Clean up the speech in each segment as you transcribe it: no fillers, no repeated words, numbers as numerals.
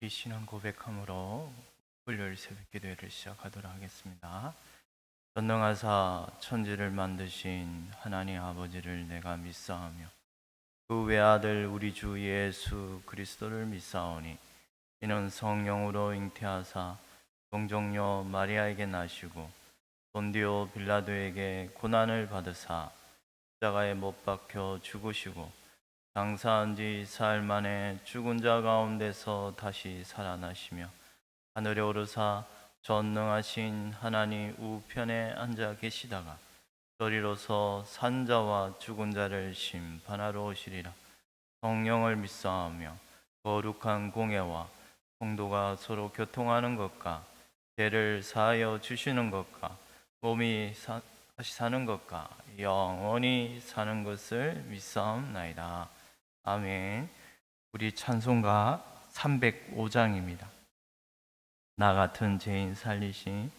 이 신앙 고백함으로 일요일 새벽 기도회를 시작하도록 하겠습니다. 전능하사 천지를 만드신 하나님 아버지를 내가 믿사오며 그 외아들 우리 주 예수 그리스도를 믿사오니 이는 성령으로 잉태하사 동정녀 마리아에게 나시고 본디오 빌라도에게 고난을 받으사 십자가에 못 박혀 죽으시고 장사한 지 사흘 만에 죽은 자 가운데서 다시 살아나시며 하늘에 오르사 전능하신 하나님 우편에 앉아 계시다가 저리로서 산자와 죽은 자를 심판하러 오시리라. 성령을 믿사오며 거룩한 공예와 성도가 서로 교통하는 것과 죄를 사하여 주시는 것과 몸이 다시 사는 것과 영원히 사는 것을 믿사옵나이다. 아멘. 우리 찬송가 305장입니다. 나 같은 죄인 살리신.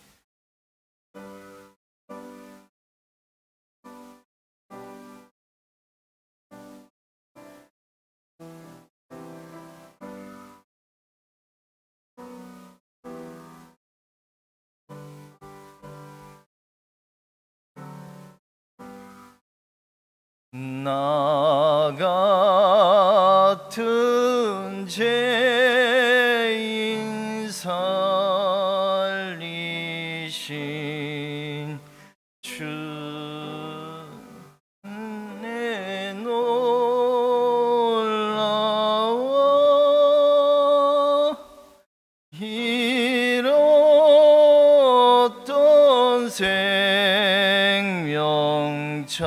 나 같은 죄인 살리신 주 내 놀라워 잃었던 생명 찾았고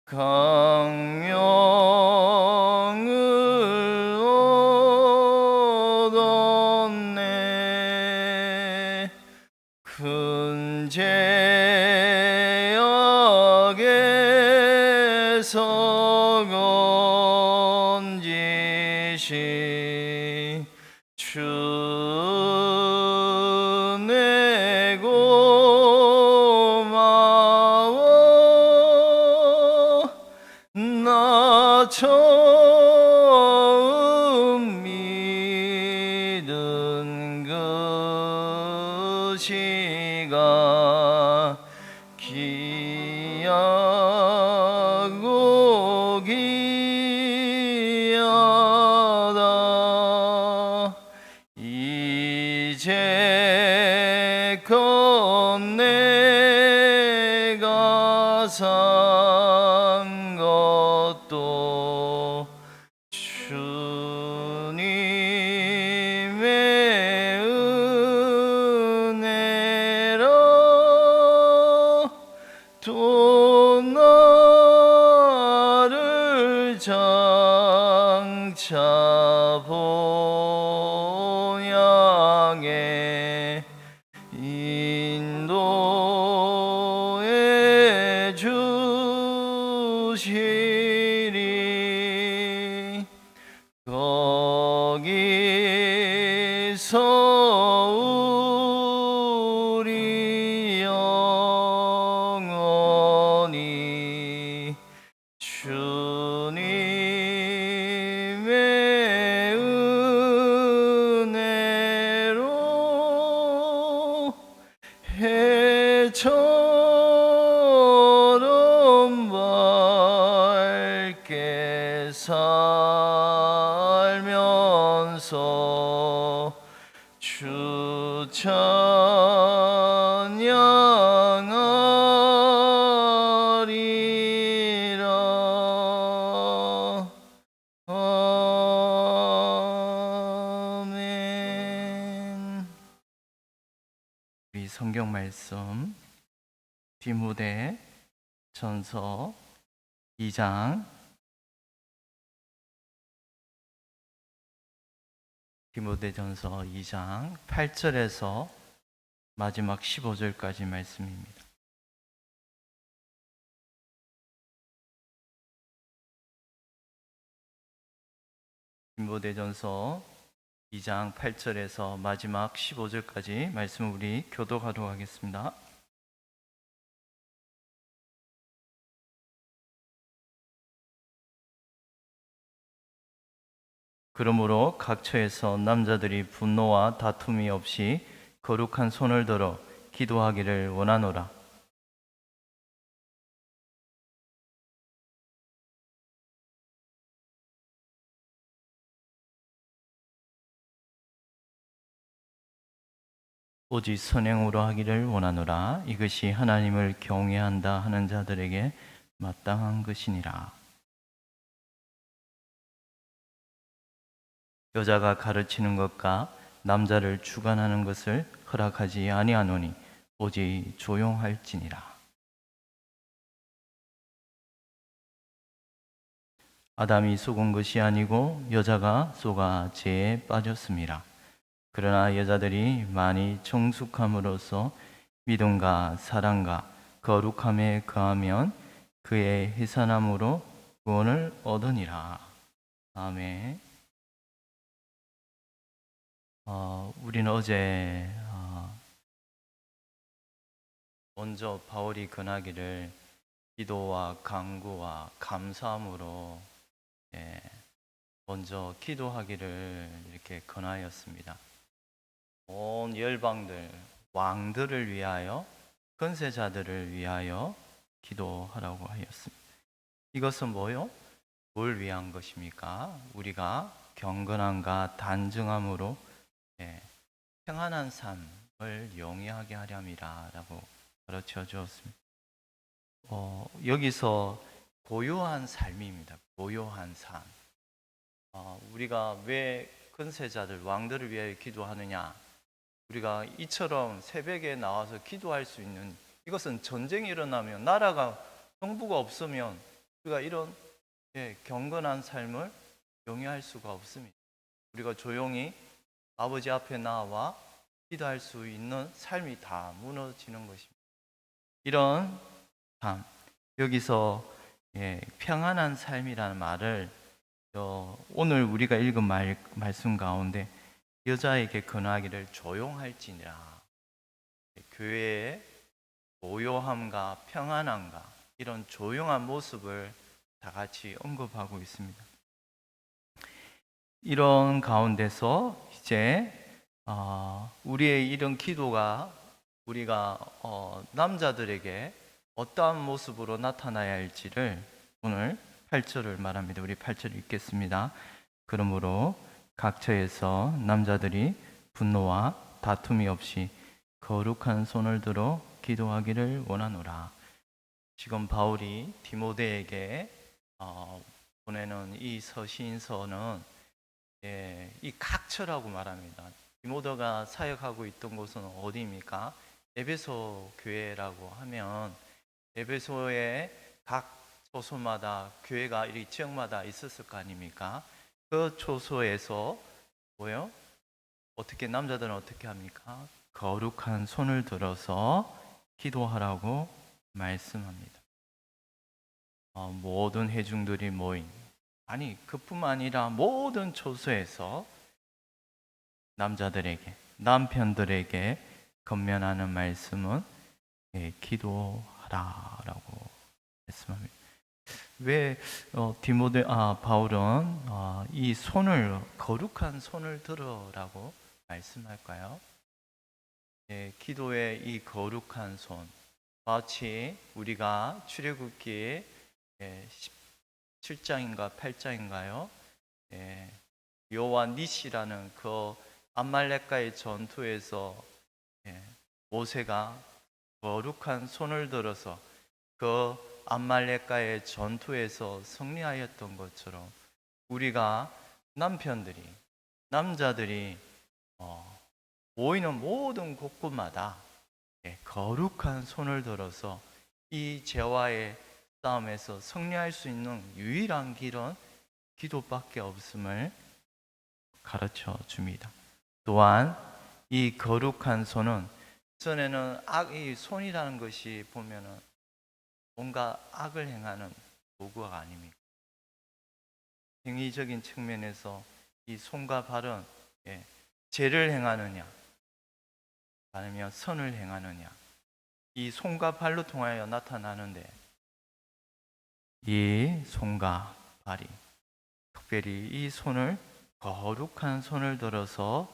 강령을 얻었네. 큰 죄악에서 건지신 주 내 고마워. 나 처음 믿은 그 시간 귀하고 귀하다. 이제껏 내가 산 것도 주님의 은혜라. 또 나를 장차 본향에 인도해 주시리. 거기서 우리 영원히 주님의 은혜로 해처럼 밝게 살면서 주 찬양하리라. 아멘. 우리 성경 말씀 디모데 전서 2장 디모데전서 2장 8절에서 마지막 15절까지 말씀입니다. 디모데전서 2장 8절에서 마지막 15절까지 말씀을 우리 교독하도록 하겠습니다. 그러므로 각처에서 남자들이 분노와 다툼이 없이 거룩한 손을 들어 기도하기를 원하노라. 오직 선행으로 하기를 원하노라. 이것이 하나님을 경외한다 하는 자들에게 마땅한 것이니라. 여자가 가르치는 것과 남자를 주관하는 것을 허락하지 아니하노니 오직 조용할지니라. 아담이 속은 것이 아니고 여자가 속아 죄에 빠졌습니다. 그러나 여자들이 많이 정숙함으로써 믿음과 사랑과 거룩함에 거하면 그의 해산함으로 구원을 얻으니라. 아멘. 우리는 어제 먼저 바울이 권하기를 기도와 간구와 감사함으로 먼저 기도하기를 이렇게 권하였습니다. 온 열방들, 왕들을 위하여, 권세자들을 위하여 기도하라고 하였습니다. 이것은 뭐요? 뭘 위한 것입니까? 우리가 경건함과 단정함으로 평안한 삶을 영위하게 하려 함이라고 가르쳐 주었습니다. 여기서 고요한 삶입니다. 고요한 삶. 우리가 왜 권세자들, 왕들을 위하여 기도하느냐? 우리가 이처럼 새벽에 나와서 기도할 수 있는, 이것은 전쟁이 일어나면, 나라가 정부가 없으면 우리가 이런 경건한 삶을 영위할 수가 없습니다. 우리가 조용히 아버지 앞에 나와 기도할 수 있는 삶이 다 무너지는 것입니다. 이런 삶, 여기서 평안한 삶이라는 말을 오늘 우리가 읽은 말씀 가운데 여자에게 권하기를 조용할지니라. 교회의 고요함과 평안함과 이런 조용한 모습을 다 같이 언급하고 있습니다. 이런 가운데서 이제 우리의 이런 기도가 우리가 남자들에게 어떠한 모습으로 나타나야 할지를 오늘 8절을 말합니다. 우리 8절 읽겠습니다. 그러므로 각처에서 남자들이 분노와 다툼이 없이 거룩한 손을 들어 기도하기를 원하노라. 지금 바울이 디모데에게 보내는 이 서신서는 이 각처라고 말합니다. 디모데가 사역하고 있던 곳은 어디입니까? 에베소 교회라고 하면 에베소의 각 초소마다 교회가 이 지역마다 있었을 거 아닙니까? 그 초소에서 뭐요? 어떻게 남자들은 어떻게 합니까? 거룩한 손을 들어서 기도하라고 말씀합니다. 모든 회중들이 모인, 아니 그뿐만 아니라 모든 초소에서 남자들에게, 남편들에게 건면하는 말씀은 기도하라라고 말씀합니다. 왜 바울은 이 손을, 거룩한 손을 들어라고 말씀할까요? 기도의 이 거룩한 손, 마치 우리가 출애굽기 17장인가 8장인가요? 여호와 니시라는 그 암말렉과의 전투에서 모세가 거룩한 손을 들어서 그 암말렉과의 전투에서 승리하였던 것처럼 우리가 남자들이 모이는 모든 곳곳마다 거룩한 손을 들어서 이 죄와의 싸움에서 승리할 수 있는 유일한 길은 기도밖에 없음을 가르쳐 줍니다. 또한 이 거룩한 손은, 전에는 이 손이라는 것이 보면은 뭔가 악을 행하는 도구가 아닙니까? 행위적인 측면에서 이 손과 발은 죄를 행하느냐 아니면 선을 행하느냐, 이 손과 발로 통하여 나타나는데, 이 손과 발이, 특별히 이 손을 거룩한 손을 들어서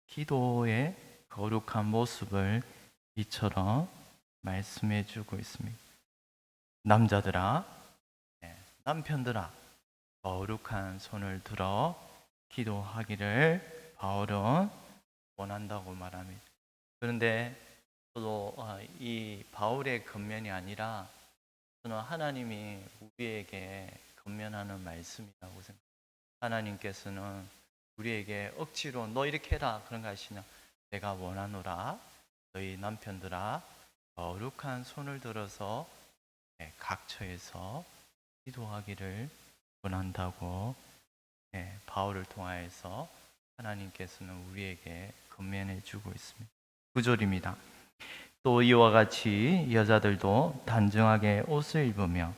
기도의 거룩한 모습을 이처럼 말씀해 주고 있습니다. 남자들아, 남편들아, 거룩한 손을 들어 기도하기를 바울은 원한다고 말합니다. 그런데 저도 이 바울의 권면이 아니라 저는 하나님이 우리에게 권면하는 말씀이라고 생각합니다. 하나님께서는 우리에게 억지로 너 이렇게 해라 그런 거 하시냐? 내가 원하노라 너희 남편들아 거룩한 손을 들어서 각처에서 기도하기를 원한다고 바울을 통하여서 하나님께서는 우리에게 권면해 주고 있습니다. 9절입니다. 또 이와 같이 여자들도 단정하게 옷을 입으며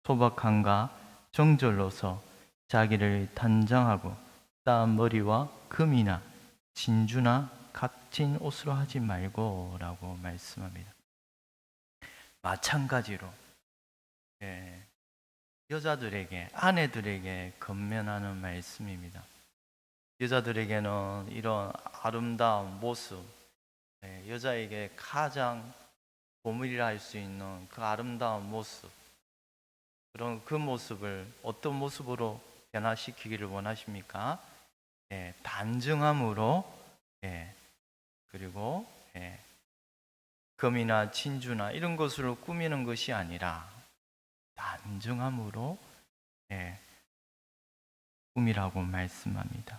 소박함과 정절로서 자기를 단정하고 따은 머리와 금이나 진주나 값진 옷으로 하지 말고 라고 말씀합니다. 마찬가지로 여자들에게, 아내들에게 권면하는 말씀입니다. 여자들에게는 이런 아름다운 모습, 여자에게 가장 보물이라 할 수 있는 그 아름다운 모습, 그런 그 모습을 어떤 모습으로 변화시키기를 원하십니까? 단정함으로, 그리고 금이나 진주나 이런 것으로 꾸미는 것이 아니라 단정함으로 꾸미라고 말씀합니다.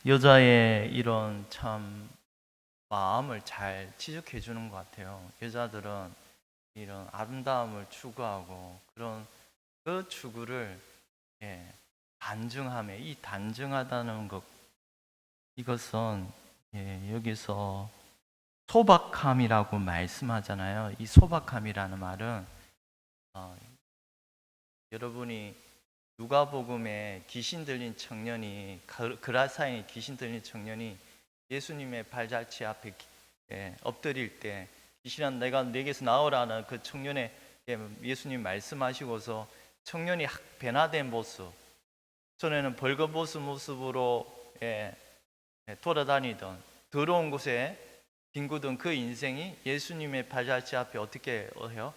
여자의 이런 참 마음을 잘 지적해 주는 것 같아요. 여자들은 이런 아름다움을 추구하고 그런 그 추구를 단정함에, 이 단정하다는 것, 이것은 여기서 소박함이라고 말씀하잖아요. 이 소박함이라는 말은 여러분이 누가복음에 귀신 들린 청년이, 그라사인이 귀신 들린 청년이 예수님의 발자취 앞에 엎드릴 때 귀신아 내가 내게서 나오라는 그 청년의 예수님 말씀하시고서 청년이 변화된 모습, 전에는 벌거벗은 모습으로 돌아다니던 더러운 곳에 뒹구던 그 인생이 예수님의 발자취 앞에 어떻게 해요?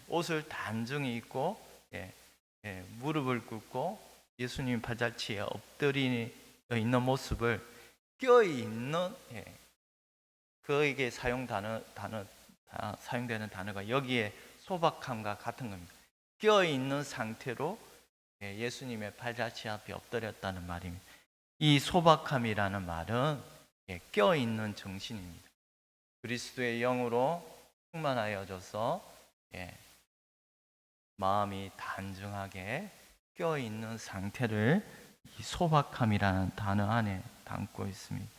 옷을 단정히 입고 무릎을 꿇고 예수님 발자취에 엎드려 있는 모습을 껴있는, 그에게 사용되는 단어가 여기에 소박함과 같은 겁니다. 껴있는 상태로 예수님의 발자취 앞에 엎드렸다는 말입니다. 이 소박함이라는 말은 껴있는 정신입니다. 그리스도의 영으로 충만하여져서 마음이 단정하게 껴있는 상태를 이 소박함이라는 단어 안에 담고 있습니다.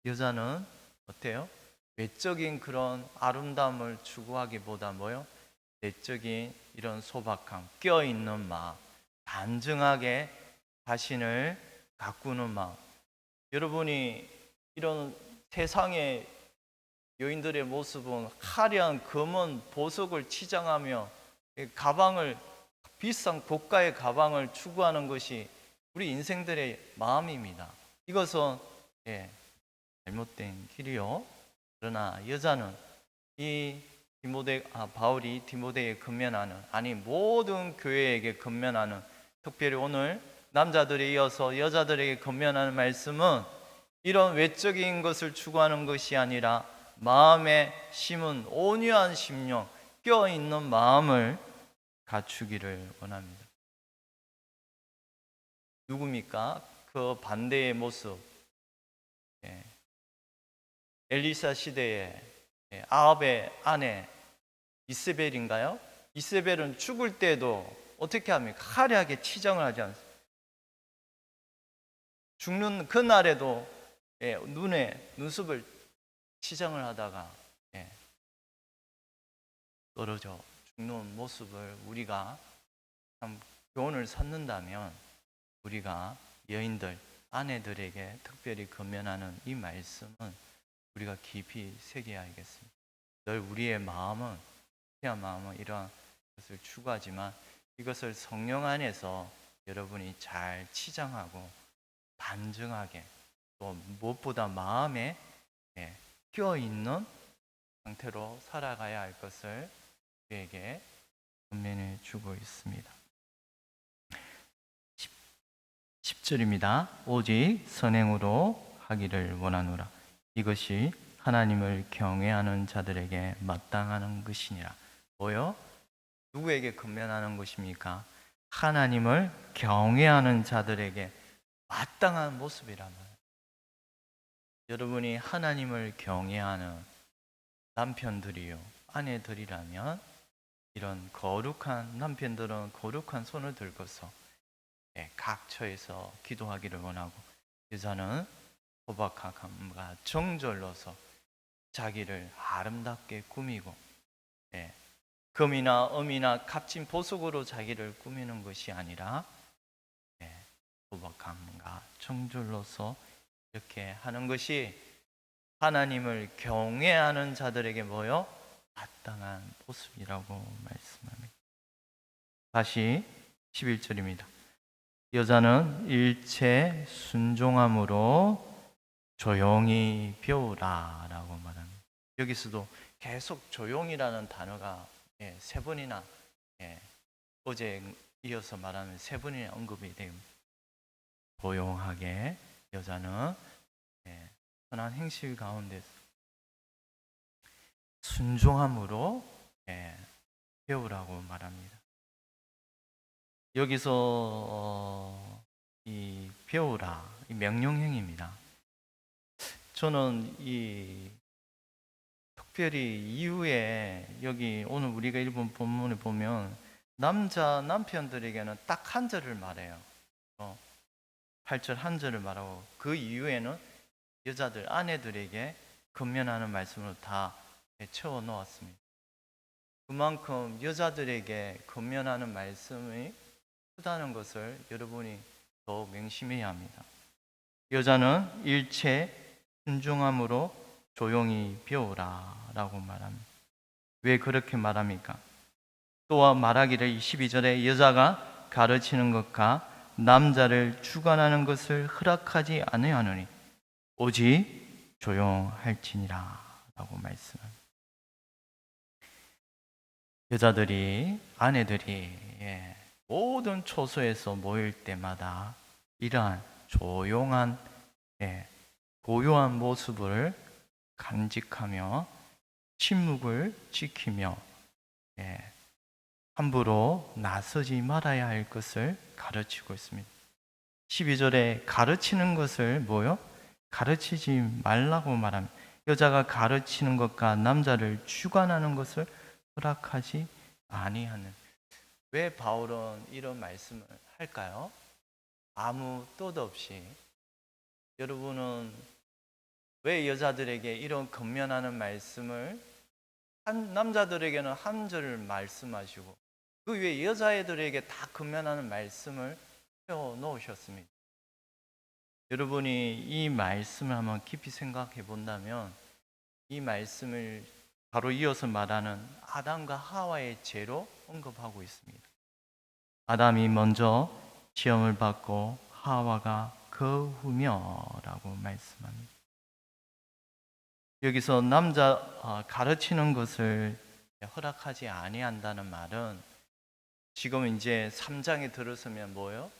여자는 어때요? 외적인 그런 아름다움을 추구하기보다 뭐요? 내적인 이런 소박함, 껴있는 마음, 단정하게 자신을 가꾸는 마음. 여러분이 이런 세상의 여인들의 모습은 화려한 검은 보석을 치장하며 가방을, 비싼 고가의 가방을 추구하는 것이 우리 인생들의 마음입니다. 이것은 잘못된 길이요. 그러나 여자는 이 바울이 디모데에 권면하는, 아니 모든 교회에게 권면하는, 특별히 오늘 남자들에 이어서 여자들에게 권면하는 말씀은 이런 외적인 것을 추구하는 것이 아니라 마음에 심은 온유한 심령, 껴있는 마음을 갖추기를 원합니다. 누굽니까? 그 반대의 모습. 엘리사 시대에 아합의 아내 이세벨인가요? 이세벨은 죽을 때도 어떻게 합니까? 화려하게 치장을 하지 않습니다. 죽는 그날에도 눈에 눈썹을 치장을 하다가 떨어져 죽는 모습을 우리가 참 교훈을 삼는다면, 우리가 여인들, 아내들에게 특별히 권면하는 이 말씀은 우리가 깊이 새겨야 하겠습니다. 늘 우리의 마음은, 그냥 마음은 이러한 것을 추구하지만 이것을 성령 안에서 여러분이 잘 치장하고 단정하게 또 무엇보다 마음에 끼어있는 상태로 살아가야 할 것을 우리에게 권면해 주고 있습니다. 10절입니다. 오직 선행으로 하기를 원하노라. 이것이 하나님을 경외하는 자들에게 마땅한 것이니라. 뭐요? 누구에게 권면하는 것입니까? 하나님을 경외하는 자들에게 마땅한 모습이라면, 여러분이 하나님을 경외하는 남편들이요, 아내들이라면 이런 거룩한 남편들은 거룩한 손을 들고서 각처에서 기도하기를 원하고, 여자는 소박함과 정절로서 자기를 아름답게 꾸미고 금이나 음이나 값진 보석으로 자기를 꾸미는 것이 아니라 소박함과 정절로서 이렇게 하는 것이 하나님을 경외하는 자들에게 뭐요? 마땅한 모습이라고 말씀합니다. 다시 11절입니다. 여자는 일체 순종함으로 조용히 배우라 라고 말합니다. 여기서도 계속 조용이라는 단어가 세 번이나 어제 이어서 말하는 세 번이나 언급이 됩니다. 조용하게 여자는 선한 행실 가운데서 순종함으로 배우라고 말합니다. 여기서 이 배우라, 이 명령형입니다. 저는 이 특별히 이후에 여기 오늘 우리가 읽은 본문에 보면 남편들에게는 딱 한 절을 말해요. 8절 한 절을 말하고 그 이후에는 여자들, 아내들에게 권면하는 말씀으로 다 채워 놓았습니다. 그만큼 여자들에게 권면하는 말씀이 크다는 것을 여러분이 더욱 명심해야 합니다. 여자는 일체 순종함으로 조용히 배우라 라고 말합니다. 왜 그렇게 말합니까? 또한 말하기를 22절에 여자가 가르치는 것과 남자를 주관하는 것을 허락하지 아니하노니 오직 조용할지니라 라고 말씀합니다. 여자들이, 아내들이 모든 초소에서 모일 때마다 이러한 조용한 고요한 모습을 간직하며 침묵을 지키며 함부로 나서지 말아야 할 것을 가르치고 있습니다. 12절에 가르치는 것을 뭐요? 가르치지 말라고 말합니다. 여자가 가르치는 것과 남자를 주관하는 것을 허락하지 아니하는. 왜 바울은 이런 말씀을 할까요? 아무 뜻 없이. 여러분은 왜 여자들에게 이런 권면하는 말씀을 남자들에게는 한 절을 말씀하시고 그 위에 여자애들에게 다 권면하는 말씀을 펴 놓으셨습니다. 여러분이 이 말씀을 한번 깊이 생각해 본다면 이 말씀을 바로 이어서 말하는 아담과 하와의 죄로 언급하고 있습니다. 아담이 먼저 시험을 받고 하와가 그 후며라고 말씀합니다. 여기서 남자 가르치는 것을 허락하지 아니한다는 말은 지금 이제 3장에 들어서면 뭐예요?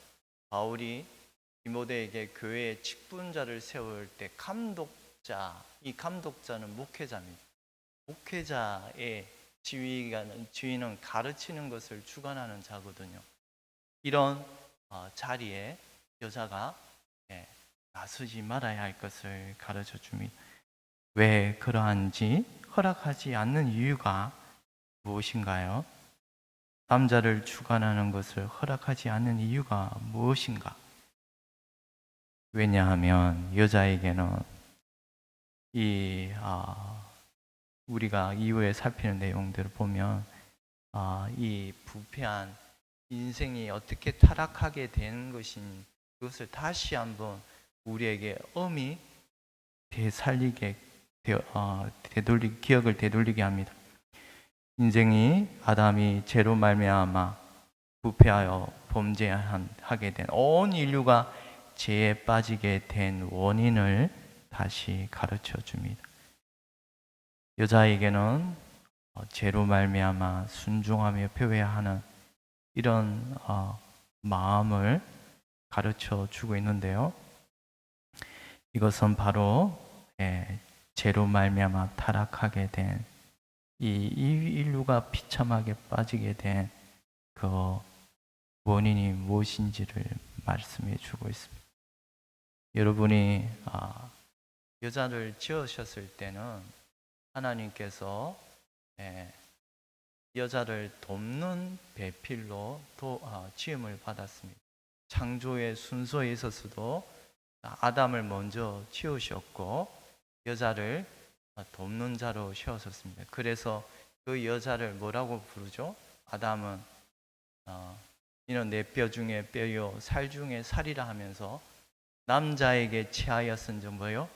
바울이 디모데에게 교회의 직분자를 세울 때 감독자, 이 감독자는 목회자입니다. 목회자의 지위는 가르치는 것을 주관하는 자거든요. 이런 자리에 여자가 나서지 말아야 할 것을 가르쳐 줍니다. 왜 그러한지 허락하지 않는 이유가 무엇인가요? 남자를 주관하는 것을 허락하지 않는 이유가 무엇인가? 왜냐하면 여자에게는 우리가 이후에 살피는 내용들을 보면 이 부패한 인생이 어떻게 타락하게 된 것인 그것을 다시 한번 우리에게 엄히 기억을 되돌리게 합니다. 인생이 아담이 죄로 말미암아 부패하여 범죄하게 된 온 인류가 죄에 빠지게 된 원인을 다시 가르쳐 줍니다. 여자에게는 죄로 말미암아 순종하며 표해하는 이런 마음을 가르쳐 주고 있는데요. 이것은 바로 죄로 말미암아 타락하게 된 이 인류가 비참하게 빠지게 된 그 원인이 무엇인지를 말씀해 주고 있습니다. 여러분이 여자를 지으셨을 때는 하나님께서 여자를 돕는 배필로 지음을 받았습니다. 창조의 순서에 있어서도 아담을 먼저 지으셨고 여자를 돕는 자로 세우셨습니다. 그래서 그 여자를 뭐라고 부르죠? 아담은 이는 내 뼈 중에 뼈요 살 중에 살이라 하면서 남자에게 취하였은즉 뭐요?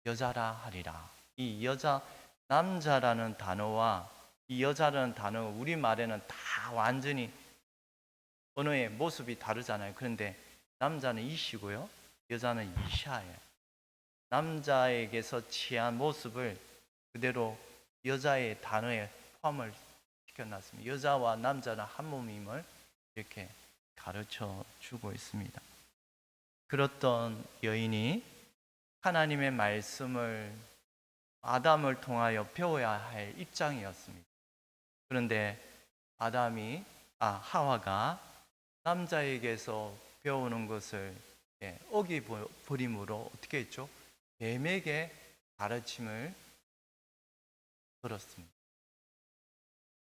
여자라 하리라. 이 여자, 남자라는 단어와 이 여자라는 단어 우리말에는 다 완전히 언어의 모습이 다르잖아요. 그런데 남자는 이시고요, 여자는 이샤예요. 남자에게서 취한 모습을 그대로 여자의 단어에 포함을 시켜놨습니다. 여자와 남자는 한 몸임을 이렇게 가르쳐 주고 있습니다. 그렇던 여인이 하나님의 말씀을 아담을 통하여 배워야 할 입장이었습니다. 그런데 하와가 남자에게서 배우는 것을 어기버림으로 어떻게 했죠? 뱀에게 가르침을 들었습니다.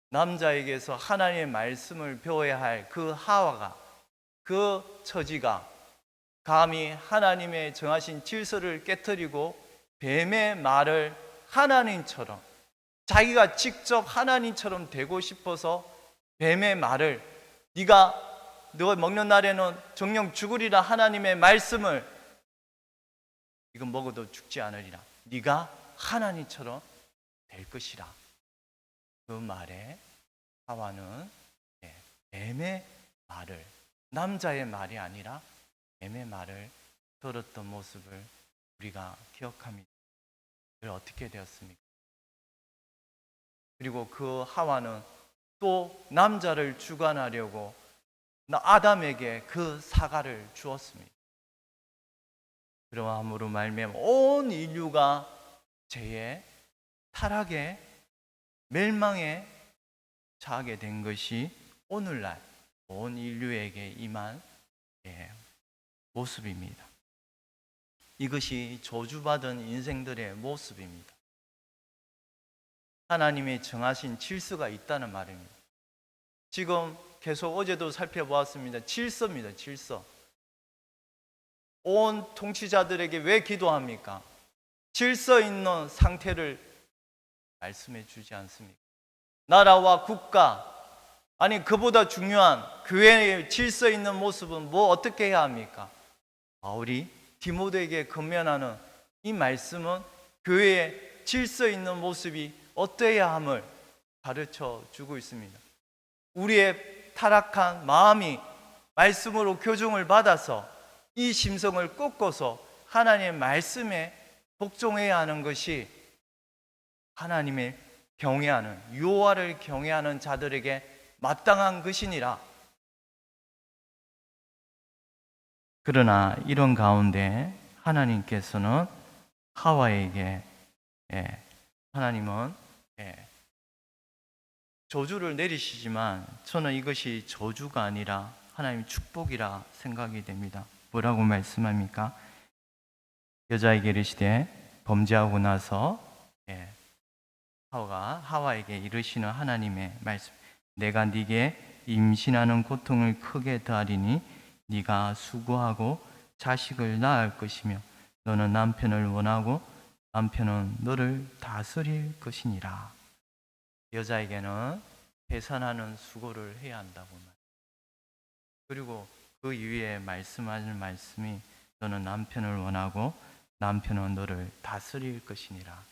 남자에게서 하나님의 말씀을 배워야 할 그 하와가, 그 처지가 감히 하나님의 정하신 질서를 깨트리고 뱀의 말을 하나님처럼, 자기가 직접 하나님처럼 되고 싶어서 뱀의 말을 너 먹는 날에는 정령 죽으리라 하나님의 말씀을 이건 먹어도 죽지 않으리라. 네가 하나님처럼 될 것이라. 그 말에 하와는 뱀의 말을, 남자의 말이 아니라 뱀의 말을 들었던 모습을 우리가 기억합니다. 어떻게 되었습니까? 그리고 그 하와는 또 남자를 주관하려고 아담에게 그 사과를 주었습니다. 그러함으로 말미암아 온 인류가 죄에, 타락에, 멸망에 처하게 된 것이 오늘날 온 인류에게 임한 모습입니다. 이것이 저주받은 인생들의 모습입니다. 하나님이 정하신 질서가 있다는 말입니다. 지금 계속 어제도 살펴보았습니다. 질서입니다. 질서. 온 통치자들에게 왜 기도합니까? 질서 있는 상태를 말씀해 주지 않습니까? 나라와 국가, 아니 그보다 중요한 교회의 질서 있는 모습은 어떻게 해야 합니까? 바울이 디모데에게 권면하는 이 말씀은 교회의 질서 있는 모습이 어떠해야 함을 가르쳐 주고 있습니다. 우리의 타락한 마음이 말씀으로 교정을 받아서 이 심성을 꺾어서 하나님의 말씀에 복종해야 하는 것이 하나님의 경외하는, 여호와를 경외하는 자들에게 마땅한 것이니라. 그러나 이런 가운데 하나님께서는 하와에게 하나님은 저주를 내리시지만 저는 이것이 저주가 아니라 하나님의 축복이라 생각이 됩니다. 뭐라고 말씀합니까? 여자에게 이르시되 범죄하고 나서 하와에게 이르시는 하나님의 말씀, 내가 네게 임신하는 고통을 크게 더하리니 네가 수고하고 자식을 낳을 것이며 너는 남편을 원하고 남편은 너를 다스릴 것이니라. 여자에게는 해산하는 수고를 해야 한다고 말합니다. 그리고 그 이후에 말씀하는 말씀이 너는 남편을 원하고 남편은 너를 다스릴 것이니라.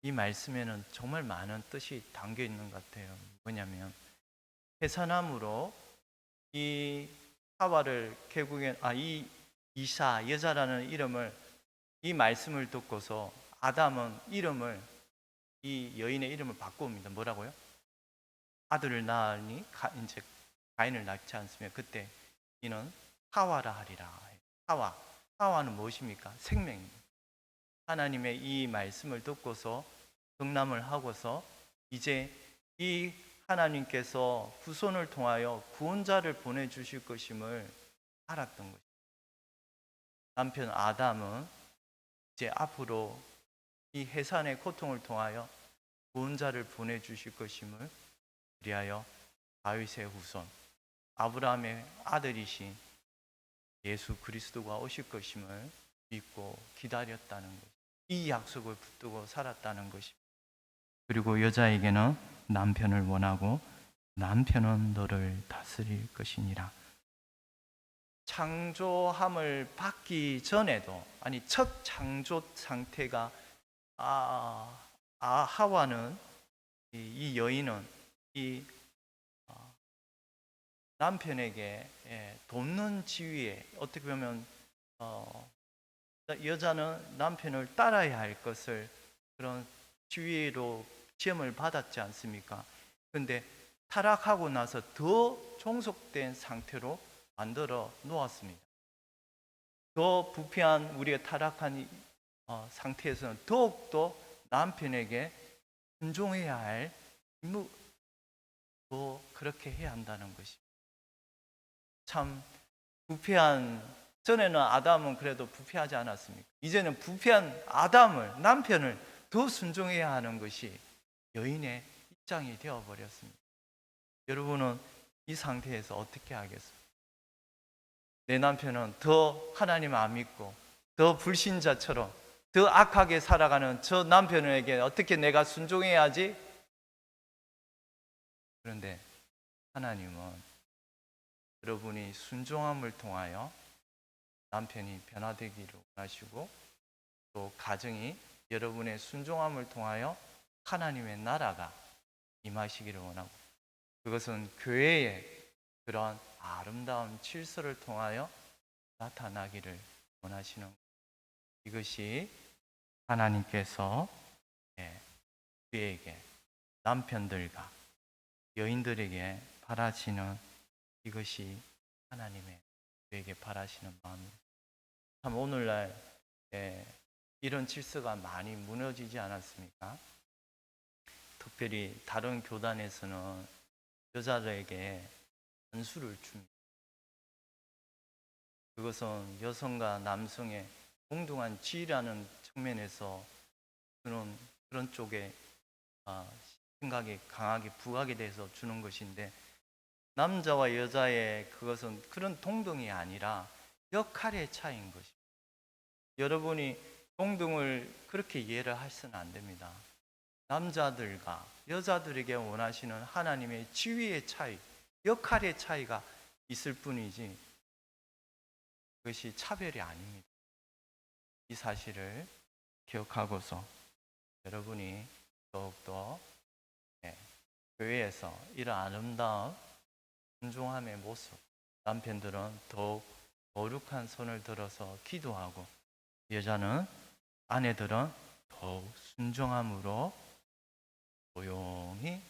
이 말씀에는 정말 많은 뜻이 담겨 있는 것 같아요. 뭐냐면 해산함으로 이 하와를 결국엔 이 이사 여자라는 이름을 이 말씀을 듣고서 아담은 이름을 이 여인의 이름을 바꿉니다. 뭐라고요? 아들을 낳으니 이제 가인을 낳지 않습니까? 그때 이는 하와라 하리라. 하와는 무엇입니까? 생명입니다. 하나님의 이 말씀을 듣고서 경남을 하고서 이제 이 하나님께서 후손을 통하여 구원자를 보내주실 것임을 알았던 것입니다. 남편 아담은 이제 앞으로 이 해산의 고통을 통하여 구원자를 보내주실 것임을 그리하여 다윗의 후손 아브라함의 아들이신 예수 그리스도가 오실 것임을 믿고 기다렸다는 것, 이 약속을 붙들고 살았다는 것입니다. 그리고 여자에게는 남편을 원하고 남편은 너를 다스릴 것이니라. 창조함을 받기 전에도 첫 창조 상태가 하와는 이 여인은 이 남편에게 돕는 지위에 어떻게 보면 여자는 남편을 따라야 할 것을 그런 지위로 시험을 받았지 않습니까? 그런데 타락하고 나서 더 종속된 상태로 만들어 놓았습니다. 더 부패한 우리가 타락한 상태에서는 더욱더 남편에게 순종해야 할 임무, 더 그렇게 해야 한다는 것입니다. 참 부패한, 전에는 아담은 그래도 부패하지 않았습니까? 이제는 부패한 남편을 더 순종해야 하는 것이 여인의 입장이 되어버렸습니다. 여러분은 이 상태에서 어떻게 하겠습니까? 내 남편은 더 하나님 안 믿고 더 불신자처럼 더 악하게 살아가는 저 남편에게 어떻게 내가 순종해야지? 그런데 하나님은 여러분이 순종함을 통하여 남편이 변화되기를 원하시고 또 가정이 여러분의 순종함을 통하여 하나님의 나라가 임하시기를 원하고, 그것은 교회의 그런 아름다운 질서를 통하여 나타나기를 원하시는 것. 이것이 하나님께서 우리에게, 남편들과 여인들에게 바라시는, 이것이 하나님의 우리에게 바라시는 마음입니다. 참 오늘날 이런 질서가 많이 무너지지 않았습니까? 특별히 다른 교단에서는 여자들에게 안수를 줍니다. 그것은 여성과 남성의 공동한 지위라는 측면에서 그런 쪽에 생각이 강하게 부각이 돼서 주는 것인데, 남자와 여자의 그것은 그런 동등이 아니라 역할의 차이인 것입니다. 여러분이 동등을 그렇게 이해를 하시면 안 됩니다. 남자들과 여자들에게 원하시는 하나님의 지위의 차이, 역할의 차이가 있을 뿐이지 그것이 차별이 아닙니다. 이 사실을 기억하고서 여러분이 더욱더 교회에서 이런 아름다운 순종함의 모습, 남편들은 더욱 거룩한 손을 들어서 기도하고, 아내들은 더욱 순종함으로 조용히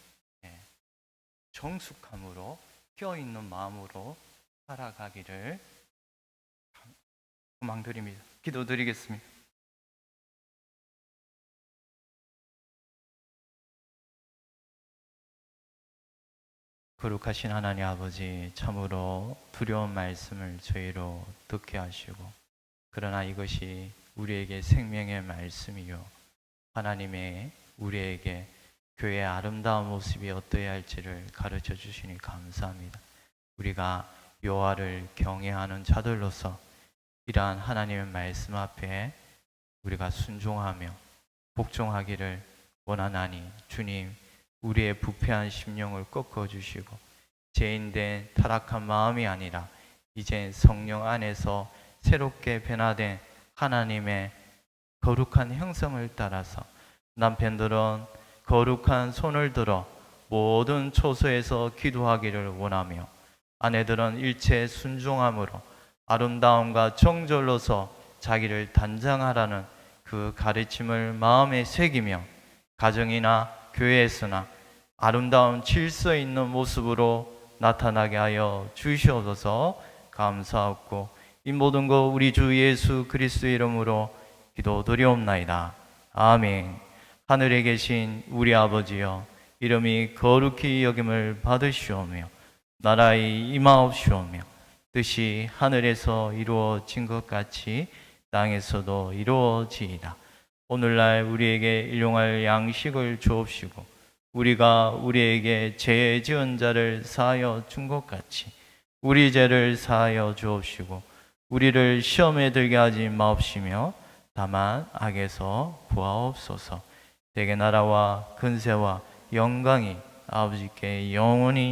정숙함으로 껴있는 마음으로 살아가기를 소망드립니다. 기도드리겠습니다. 거룩하신 하나님 아버지, 참으로 두려운 말씀을 저희로 듣게 하시고, 그러나 이것이 우리에게 생명의 말씀이요 하나님의 우리에게 교회의 아름다운 모습이 어떠해야 할지를 가르쳐 주시니 감사합니다. 우리가 여호와를 경외하는 자들로서 이러한 하나님의 말씀 앞에 우리가 순종하며 복종하기를 원하나니, 주님, 우리의 부패한 심령을 꺾어 주시고 죄인된 타락한 마음이 아니라 이제 성령 안에서 새롭게 변화된 하나님의 거룩한 형성을 따라서 남편들은 거룩한 손을 들어 모든 처소에서 기도하기를 원하며, 아내들은 일체 순종함으로 아름다움과 정절로서 자기를 단장하라는 그 가르침을 마음에 새기며 가정이나 교회에서나 아름다운 질서 있는 모습으로 나타나게 하여 주시옵소서. 감사하고 이 모든 것 우리 주 예수 그리스도의 이름으로 기도드리옵나이다. 아멘. 하늘에 계신 우리 아버지여, 이름이 거룩히 여김을 받으시오며 나라의 임하옵시오며 뜻이 하늘에서 이루어진 것 같이 땅에서도 이루어지이다. 오늘날 우리에게 일용할 양식을 주옵시고 우리가 우리에게 죄 지은 자를 사하여 준 것 같이 우리 죄를 사하여 주옵시고 우리를 시험에 들게 하지 마옵시며 다만 악에서 구하옵소서. 대개 나라와 근세와 영광이 아버지께 영원히